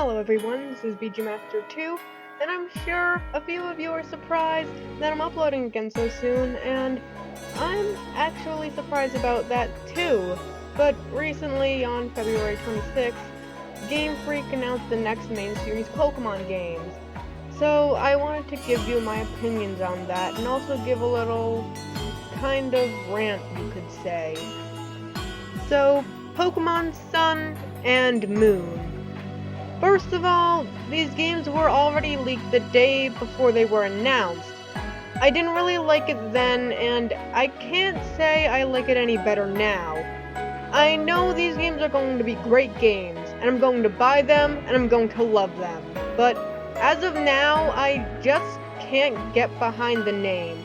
Hello everyone, this is VGMaster2, and I'm sure a few of you are surprised that I'm uploading again so soon, and I'm actually surprised about that too. But recently, on February 26th, Game Freak announced the next main series Pokemon games. So I wanted to give you my opinions on that, and also give a little kind of rant, you could say. So, Pokemon Sun and Moon. First of all, these games were already leaked the day before they were announced. I didn't really like it then, and I can't say I like it any better now. I know these games are going to be great games, and I'm going to buy them, and I'm going to love them. But as of now, I just can't get behind the name.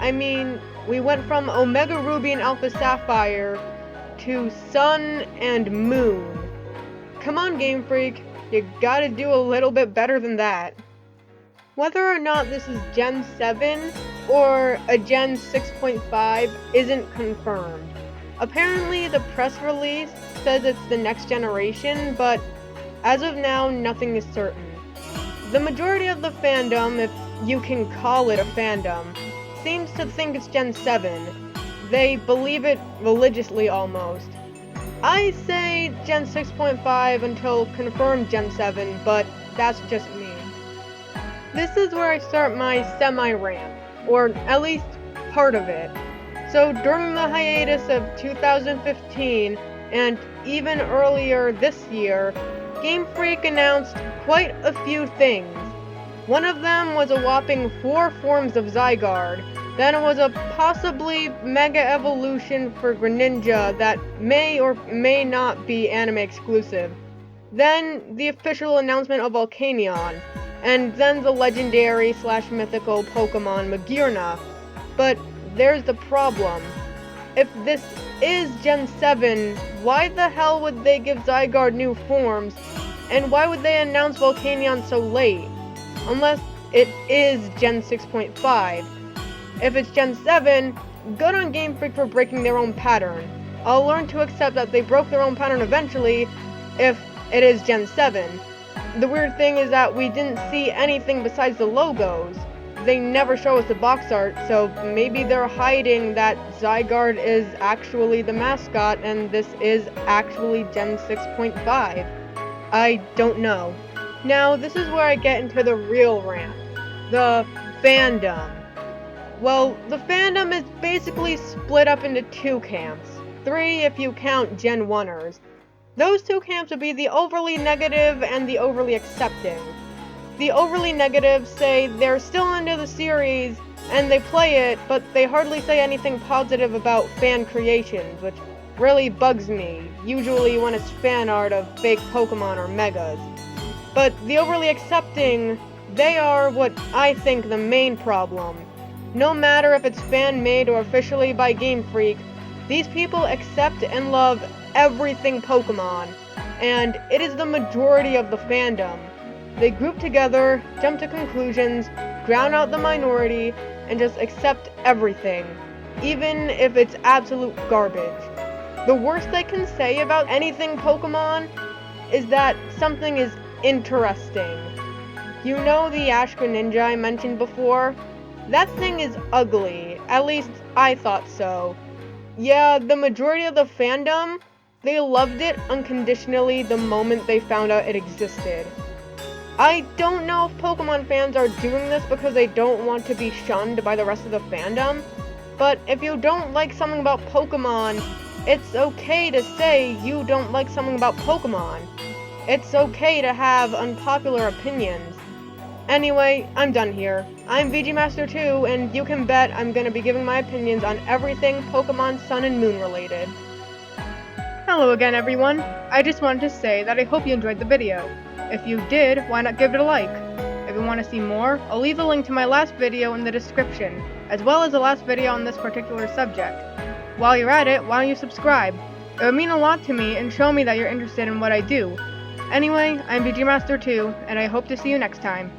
I mean, we went from Omega Ruby and Alpha Sapphire to Sun and Moon. Come on, Game Freak. You gotta do a little bit better than that. Whether or not this is Gen 7 or a Gen 6.5 isn't confirmed. Apparently, the press release says it's the next generation, but as of now, nothing is certain. The majority of the fandom, if you can call it a fandom, seems to think it's Gen 7. They believe it religiously almost. I say Gen 6.5 until confirmed Gen 7, but that's just me. This is where I start my semi-rant, or at least part of it. So during the hiatus of 2015, and even earlier this year, Game Freak announced quite a few things. One of them was a whopping 4 forms of Zygarde. Then it was a possibly Mega Evolution for Greninja that may or may not be anime exclusive. Then the official announcement of Volcanion, and then the legendary / mythical Pokemon Magearna. But there's the problem. If this is Gen 7, why the hell would they give Zygarde new forms? And why would they announce Volcanion so late? Unless it is Gen 6.5. If it's Gen 7, good on Game Freak for breaking their own pattern. I'll learn to accept that they broke their own pattern eventually, if it is Gen 7. The weird thing is that we didn't see anything besides the logos. They never show us the box art, so maybe they're hiding that Zygarde is actually the mascot and this is actually Gen 6.5. I don't know. Now, this is where I get into the real rant. The fandom. Well, the fandom is basically split up into 2 camps. 3 if you count Gen 1ers. Those 2 camps would be the overly negative and the overly accepting. The overly negative say they're still into the series and they play it, but they hardly say anything positive about fan creations, which really bugs me, usually when it's fan art of fake Pokemon or Megas. But the overly accepting, they are what I think the main problem. No matter if it's fan-made or officially by Game Freak, these people accept and love everything Pokemon, and it is the majority of the fandom. They group together, jump to conclusions, drown out the minority, and just accept everything, even if it's absolute garbage. The worst I can say about anything Pokemon is that something is interesting. You know the Ash Greninja I mentioned before? That thing is ugly, at least I thought so. Yeah, the majority of the fandom, they loved it unconditionally the moment they found out it existed. I don't know if Pokemon fans are doing this because they don't want to be shunned by the rest of the fandom, but if you don't like something about Pokemon, it's okay to say you don't like something about Pokemon. It's okay to have unpopular opinions. Anyway, I'm done here. I'm VGMaster2, and you can bet I'm gonna be giving my opinions on everything Pokemon Sun and Moon related. Hello again, everyone. I just wanted to say that I hope you enjoyed the video. If you did, why not give it a like? If you want to see more, I'll leave a link to my last video in the description, as well as the last video on this particular subject. While you're at it, why don't you subscribe? It would mean a lot to me and show me that you're interested in what I do. Anyway, I'm VGMaster2, and I hope to see you next time.